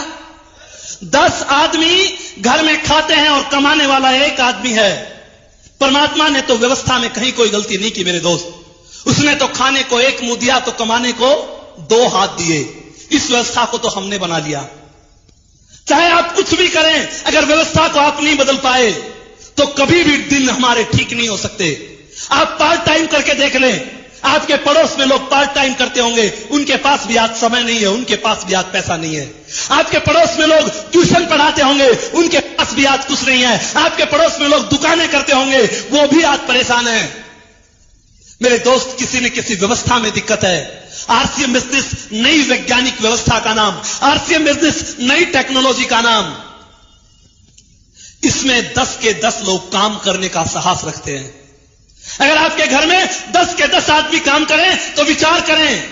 10 आदमी घर में खाते हैं और कमाने वाला एक आदमी है। परमात्मा ने तो व्यवस्था में कहीं कोई गलती नहीं की मेरे दोस्त। उसने तो खाने को एक मुंह दिया तो कमाने को 2 हाथ दिए। इस व्यवस्था को तो हमने बना लिया। चाहे आप कुछ भी करें, अगर व्यवस्था को आप नहीं बदल पाए तो कभी भी दिन हमारे ठीक नहीं हो सकते। आप पार्ट टाइम करके देख लें, आपके पड़ोस में लोग पार्ट टाइम करते होंगे, उनके पास भी आज समय नहीं है, उनके पास भी आज पैसा नहीं है। आपके पड़ोस में लोग ट्यूशन पढ़ाते होंगे, उनके पास भी आज कुछ नहीं है। आपके पड़ोस में लोग दुकानें करते होंगे, वो भी आज परेशान है। मेरे दोस्त, किसी न किसी व्यवस्था में दिक्कत है। आरसीएम बिजनेस नई वैज्ञानिक व्यवस्था का नाम, आरसीएम बिजनेस नई टेक्नोलॉजी का नाम। इसमें 10 के 10 लोग काम करने का साहस रखते हैं। अगर आपके घर में 10 के 10 आदमी काम करें तो विचार करें,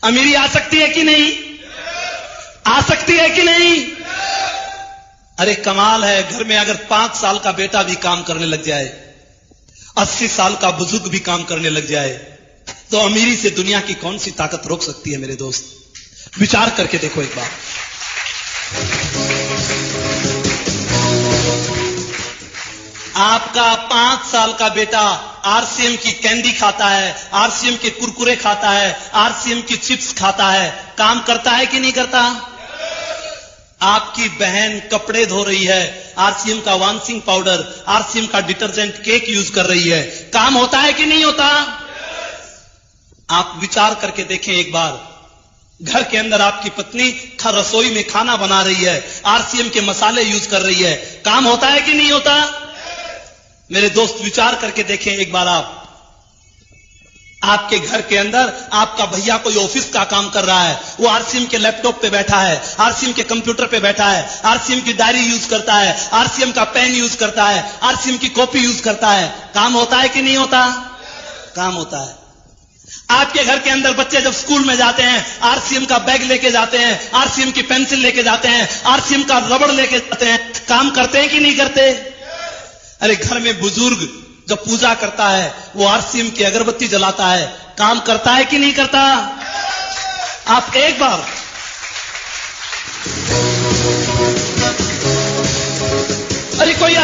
अमीरी आ सकती है कि नहीं? आ सकती है कि नहीं? अरे कमाल है, घर में अगर 5 साल का बेटा भी काम करने लग जाए, 80 साल का बुजुर्ग भी काम करने लग जाए, तो अमीरी से दुनिया की कौन सी ताकत रोक सकती है मेरे दोस्त? विचार करके देखो एक बार। आपका 5 साल का बेटा आरसीएम की कैंडी खाता है, आरसीएम के कुरकुरे खाता है, आरसीएम की चिप्स खाता है, काम करता है कि नहीं करता? आपकी बहन कपड़े धो रही है, आरसीएम का वाशिंग पाउडर, आरसीएम का डिटर्जेंट केक यूज कर रही है, काम होता है कि नहीं होता? आप विचार करके देखें एक बार। घर के अंदर आपकी पत्नी रसोई में खाना बना रही है, आरसीएम के मसाले यूज कर रही है, काम होता है कि नहीं होता? मेरे दोस्त, विचार करके देखें एक बार। आपके घर के अंदर आपका भैया कोई ऑफिस का काम कर रहा है, वो आरसीएम के लैपटॉप पे बैठा है, आरसीएम के कंप्यूटर पे बैठा है, आरसीएम की डायरी यूज करता है, आरसीएम का पेन यूज करता है, आरसीएम की कॉपी यूज करता है, काम होता है कि नहीं होता? काम होता है। आपके घर के अंदर बच्चे जब स्कूल में जाते हैं, आरसीएम का बैग लेके जाते हैं, आरसीएम की पेंसिल लेके जाते हैं, आरसीएम का रबड़ लेके जाते हैं, काम करते हैं कि नहीं करते? अरे घर में बुजुर्ग जब पूजा करता है, वो आरसीएम की अगरबत्ती जलाता है, काम करता है कि नहीं करता? आप एक बार अरे कोई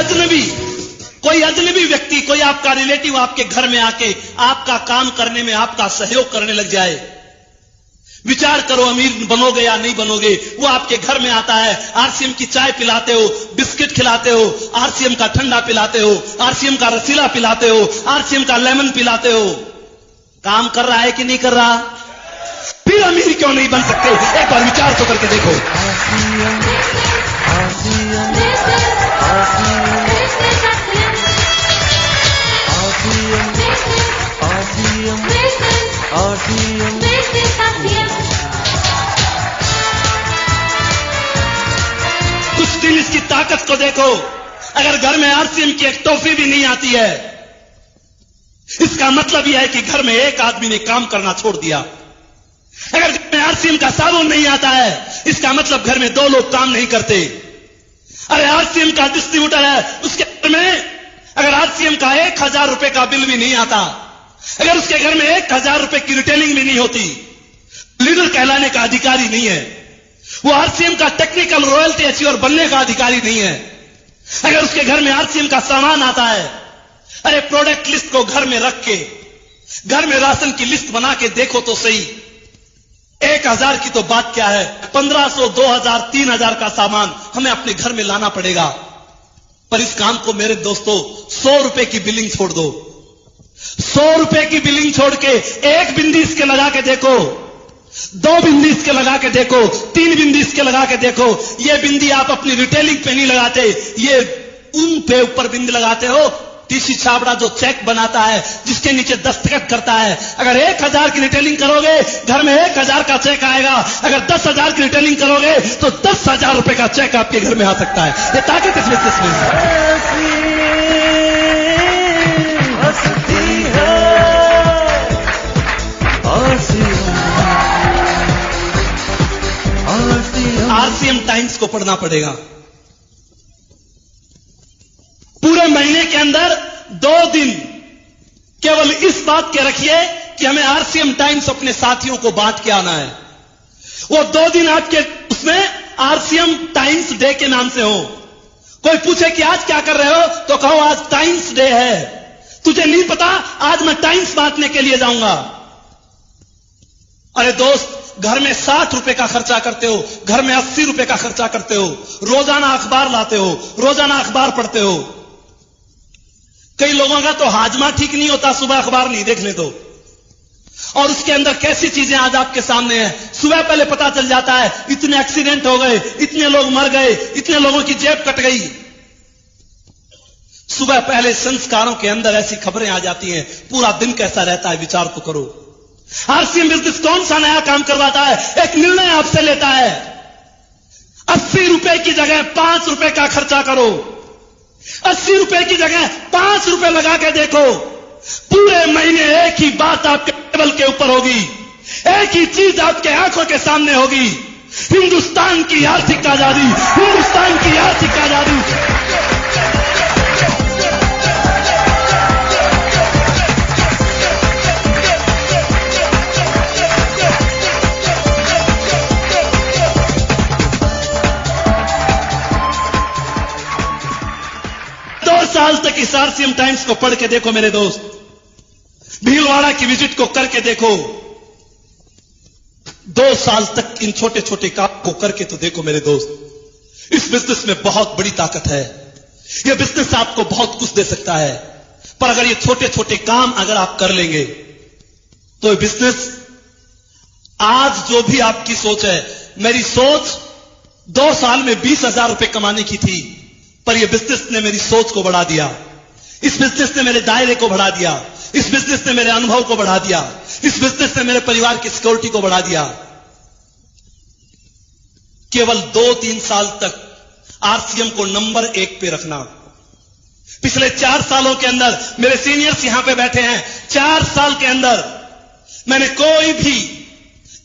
अजनबी व्यक्ति, कोई आपका रिलेटिव आपके घर में आके आपका काम करने में आपका सहयोग करने लग जाए, विचार करो, अमीर बनोगे या नहीं बनोगे। वो आपके घर में आता है, आरसीएम की चाय पिलाते हो, बिस्किट खिलाते हो, आरसीएम का ठंडा पिलाते हो, आरसीएम का रसीला पिलाते हो, आरसीएम का लेमन पिलाते हो, काम कर रहा है कि नहीं कर रहा? फिर अमीर क्यों नहीं बन सकते? एक बार विचार तो करके देखो। कुछ दिन इसकी ताकत को देखो। अगर घर में आरसीएम की एक टॉफी भी नहीं आती है, इसका मतलब यह है कि घर में एक आदमी ने काम करना छोड़ दिया। अगर घर में आरसीएम का साबुन नहीं आता है, इसका मतलब घर में 2 लोग काम नहीं करते। अरे आरसीएम का डिस्ट्रीब्यूटर है, उसके घर में अगर आरसीएम का 1,000 रुपए का बिल भी नहीं आता, अगर उसके घर में 1,000 रुपए की रिटेलिंग भी नहीं होती, लीडर कहलाने का अधिकारी नहीं है, वो आरसीएम का टेक्निकल रॉयल्टी अचीवर बनने का अधिकारी नहीं है। अगर उसके घर में आरसीएम का सामान आता है, अरे प्रोडक्ट लिस्ट को घर में रख के, घर में राशन की लिस्ट बना के देखो तो सही, 1000 की तो बात क्या है, 1500, 2000, 3000 का सामान हमें अपने घर में लाना पड़ेगा। पर इस काम को मेरे दोस्तों 100 रुपए की बिलिंग छोड़ दो, 100 रुपए की बिलिंग छोड़ के 1 बिंदी इसके लगा के देखो, 2 बिंदी इसके लगा के देखो, 3 बिंदी इसके लगा के देखो। ये बिंदी आप अपनी रिटेलिंग पे नहीं लगाते, ये उन पे ऊपर बिंदी लगाते हो। टीसी छाबड़ा जो चेक बनाता है, जिसके नीचे दस्तखत करता है, अगर 1000 की रिटेलिंग करोगे घर में 1000 का चेक आएगा। अगर 10,000 की रिटेलिंग करोगे तो 10,000 रुपए का चेक आपके घर में आ सकता है। ये ताकत इस बिजनेस में हंसती है आरसीएम टाइम्स को पढ़ना पड़ेगा। पूरे महीने के अंदर 2 दिन केवल इस बात के रखिए कि हमें आरसीएम टाइम्स अपने साथियों को बांट के आना है। वो 2 दिन आपके उसमें आरसीएम टाइम्स डे के नाम से हो। कोई पूछे कि आज क्या कर रहे हो तो कहो आज टाइम्स डे है। तुझे नहीं पता आज मैं टाइम्स बांटने के लिए जाऊंगा। अरे दोस्त, घर में 60 रुपए का खर्चा करते हो, घर में 80 रुपए का खर्चा करते हो, रोजाना अखबार लाते हो, रोजाना अखबार पढ़ते हो। कई लोगों का तो हाजमा ठीक नहीं होता सुबह अखबार नहीं देखने तो, और उसके अंदर कैसी चीजें आज आपके सामने हैं। सुबह पहले पता चल जाता है इतने एक्सीडेंट हो गए, इतने लोग मर गए, इतने लोगों की जेब कट गई। सुबह पहले संस्कारों के अंदर ऐसी खबरें आ जाती हैं, पूरा दिन कैसा रहता है विचार तो करो। आरसीएम बिजनेस कौन सा नया काम करवाता है? एक निर्णय आपसे लेता है, 80 रुपए की जगह 5 रुपए का खर्चा करो, 80 रुपए की जगह 5 रुपए लगा के देखो। पूरे महीने एक ही बात आपके टेबल के ऊपर होगी, एक ही चीज आपके आंखों के सामने होगी, हिंदुस्तान की आर्थिक आजादी, हिंदुस्तान की आर्थिक आजादी। 2 साल तक इस आरसीएम टाइम्स को पढ़ के देखो मेरे दोस्त, भीलवाड़ा की विजिट को करके देखो। 2 साल तक इन छोटे छोटे काम को करके तो देखो मेरे दोस्त। इस बिजनेस में बहुत बड़ी ताकत है। यह बिजनेस आपको बहुत कुछ दे सकता है, पर अगर ये छोटे छोटे काम अगर आप कर लेंगे तो ये बिजनेस, आज जो भी आपकी सोच है, मेरी सोच 2 साल में 20,000 रुपए कमाने की थी, पर यह बिजनेस ने मेरी सोच को बढ़ा दिया। इस बिजनेस ने मेरे दायरे को बढ़ा दिया, इस बिजनेस ने मेरे अनुभव को बढ़ा दिया, इस बिजनेस ने मेरे परिवार की सिक्योरिटी को बढ़ा दिया। केवल 2-3 साल तक आरसीएम को नंबर 1 पे रखना। पिछले 4 सालों के अंदर मेरे सीनियर्स यहां पे बैठे हैं, 4 साल के अंदर मैंने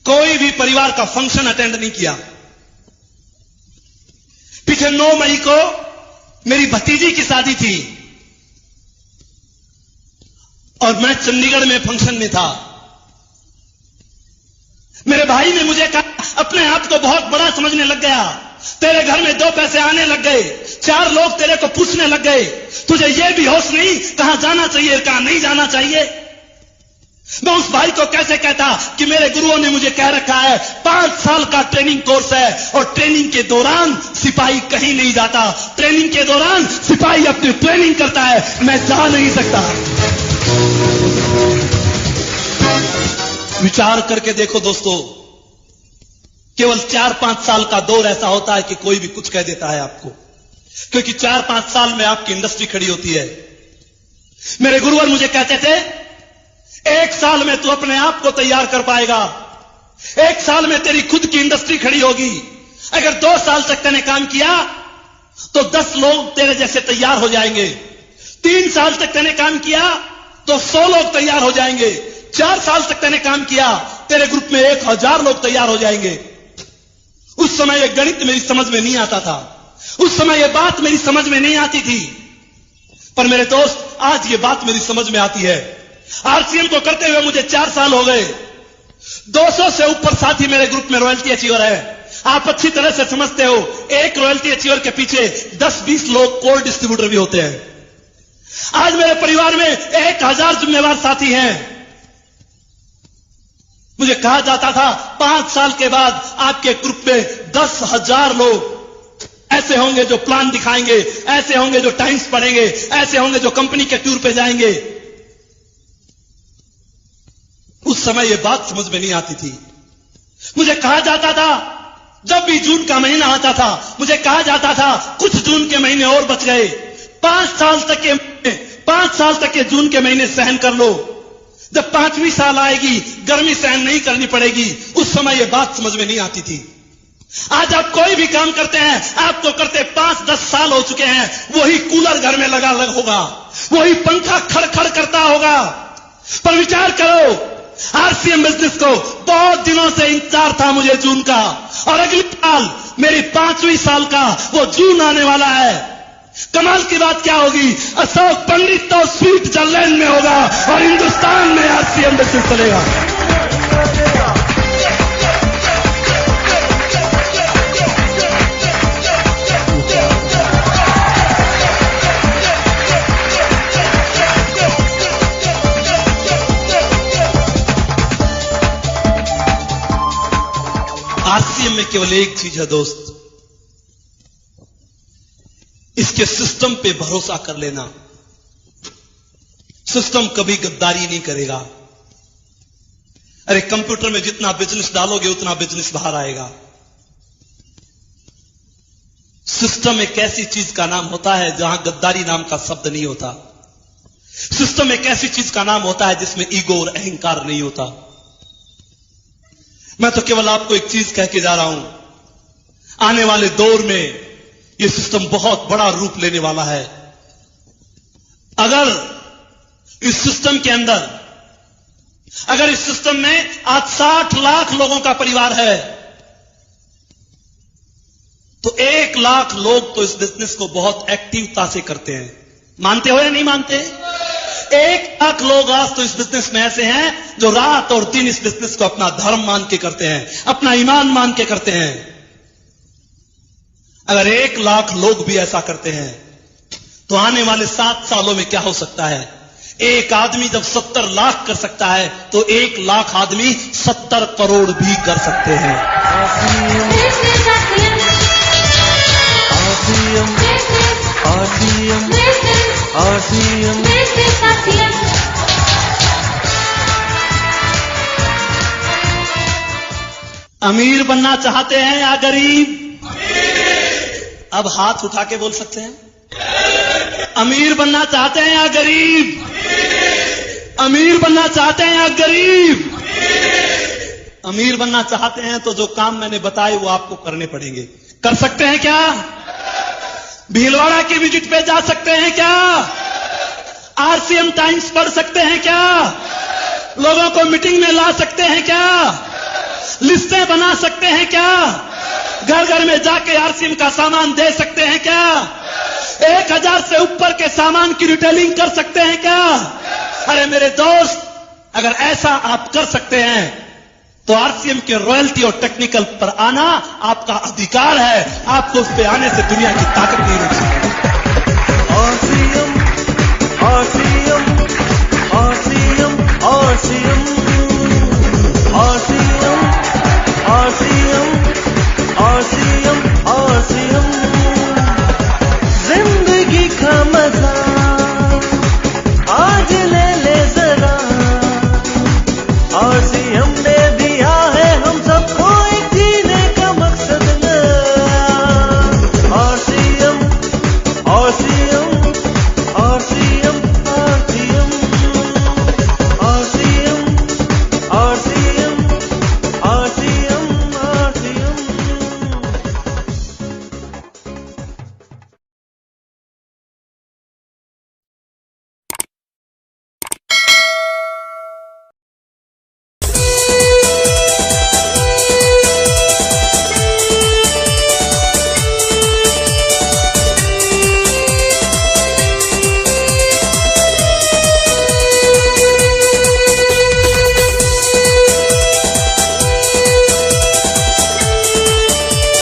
कोई भी परिवार का फंक्शन अटेंड नहीं किया। पीछे 9 मई को मेरी भतीजी की शादी थी और मैं चंडीगढ़ में फंक्शन में था। मेरे भाई ने मुझे कहा, अपने आप को बहुत बड़ा समझने लग गया, तेरे घर में 2 पैसे आने लग गए, 4 लोग तेरे को पूछने लग गए, तुझे यह भी होश नहीं कहां जाना चाहिए कहां नहीं जाना चाहिए। मैं उस भाई को कैसे कहता कि मेरे गुरुओं ने मुझे कह रखा है 5 साल का ट्रेनिंग कोर्स है और ट्रेनिंग के दौरान सिपाही कहीं नहीं जाता, ट्रेनिंग के दौरान सिपाही अपनी ट्रेनिंग करता है, मैं जा नहीं सकता। विचार करके देखो दोस्तों, केवल 4-5 साल का दौर ऐसा होता है कि कोई भी कुछ कह देता है आपको, क्योंकि 4-5 साल में आपकी इंडस्ट्री खड़ी होती है। मेरे गुरुवर मुझे कहते थे, 1 साल में तू अपने आप को तैयार कर पाएगा, 1 साल में तेरी खुद की इंडस्ट्री खड़ी होगी। अगर 2 साल तक तूने काम किया तो 10 लोग तेरे जैसे तैयार हो जाएंगे, 3 साल तक तूने काम किया तो 100 लोग तैयार हो जाएंगे, 4 साल तक तूने काम किया तेरे ग्रुप में 1000 लोग तैयार हो जाएंगे। उस समय यह गणित मेरी समझ में नहीं आता था, उस समय यह बात मेरी समझ में नहीं आती थी, पर मेरे दोस्त आज ये बात मेरी समझ में आती है। आरसीएम को करते हुए मुझे 4 साल हो गए, 200 से ऊपर साथी मेरे ग्रुप में रॉयल्टी अचीवर है। आप अच्छी तरह से समझते हो, एक रॉयल्टी अचीवर के पीछे 10-20 लोग कोर डिस्ट्रीब्यूटर भी होते हैं। आज मेरे परिवार में 1000 जिम्मेवार साथी हैं। मुझे कहा जाता था 5 साल के बाद आपके ग्रुप में 10,000 लोग ऐसे होंगे जो प्लान दिखाएंगे, ऐसे होंगे जो टाइम्स पढ़ेंगे, ऐसे होंगे जो कंपनी के टूर पे जाएंगे। उस समय यह बात समझ में नहीं आती थी। मुझे कहा जाता था, जब भी जून का महीना आता था, मुझे कहा जाता था कुछ जून के महीने और बच गए, 5 साल तक के जून के महीने सहन कर लो, जब 5वीं साल आएगी गर्मी सहन नहीं करनी पड़ेगी। उस समय यह बात समझ में नहीं आती थी। आज आप कोई भी काम करते हैं, आप तो करते 5-10 साल हो चुके हैं, वही कूलर घर में लगा होगा, वही पंखा खड़ करता होगा। पर विचार करो, आरसीएम बिजनेस को बहुत दिनों से इंतजार था मुझे जून का, और अगली साल मेरी 5वीं साल का वो जून आने वाला है। कमाल की बात क्या होगी, अशोक पंडित तो स्विट्जरलैंड में होगा और हिंदुस्तान में आरसीएम बिजनेस चलेगा। आरसीएम में केवल एक चीज है दोस्त, इसके सिस्टम पे भरोसा कर लेना। सिस्टम कभी गद्दारी नहीं करेगा। अरे कंप्यूटर में जितना बिजनेस डालोगे उतना बिजनेस बाहर आएगा। सिस्टम एक ऐसी चीज का नाम होता है जहां गद्दारी नाम का शब्द नहीं होता। सिस्टम एक ऐसी चीज का नाम होता है जिसमें ईगो और अहंकार नहीं होता। मैं तो केवल आपको एक चीज कह के जा रहा हूं, आने वाले दौर में यह सिस्टम बहुत बड़ा रूप लेने वाला है। अगर इस सिस्टम के अंदर, अगर इस सिस्टम में आज 60 लाख लोगों का परिवार है, तो 1 लाख लोग तो इस बिजनेस को बहुत एक्टिवता से करते हैं। मानते हो या नहीं मानते? 1 लाख लोग आज तो इस बिजनेस में ऐसे हैं जो रात और दिन इस बिजनेस को अपना धर्म मान के करते हैं, अपना ईमान मान के करते हैं। अगर 1 लाख लोग भी ऐसा करते हैं तो आने वाले 7 सालों में क्या हो सकता है? एक आदमी जब 70 लाख कर सकता है तो 1 लाख आदमी 70 करोड़ भी कर सकते हैं। अमीर बनना चाहते हैं या गरीब? अब हाथ उठा के बोल सकते हैं। अमीर बनना चाहते हैं या गरीब? अमीर बनना चाहते हैं या गरीब? अमीर बनना चाहते हैं तो जो काम मैंने बताए वो आपको करने पड़ेंगे। कर सकते हैं क्या? भीलवाड़ा की विजिट पे जा सकते हैं क्या? आरसीएम टाइम्स पढ़ सकते हैं क्या? लोगों को मीटिंग में ला सकते हैं क्या? लिस्टें बना सकते हैं क्या? घर घर में जाके आरसीएम का सामान दे सकते हैं क्या? 1000 से ऊपर के सामान की रिटेलिंग कर सकते हैं क्या? अरे मेरे दोस्त, अगर ऐसा आप कर सकते हैं तो आरसीएम के रॉयल्टी और टेक्निकल पर आना आपका अधिकार है। आपको उस पे आने से दुनिया की ताकत नहीं रोक सकती। RCM RCM RCM RCM RCM RCM RCM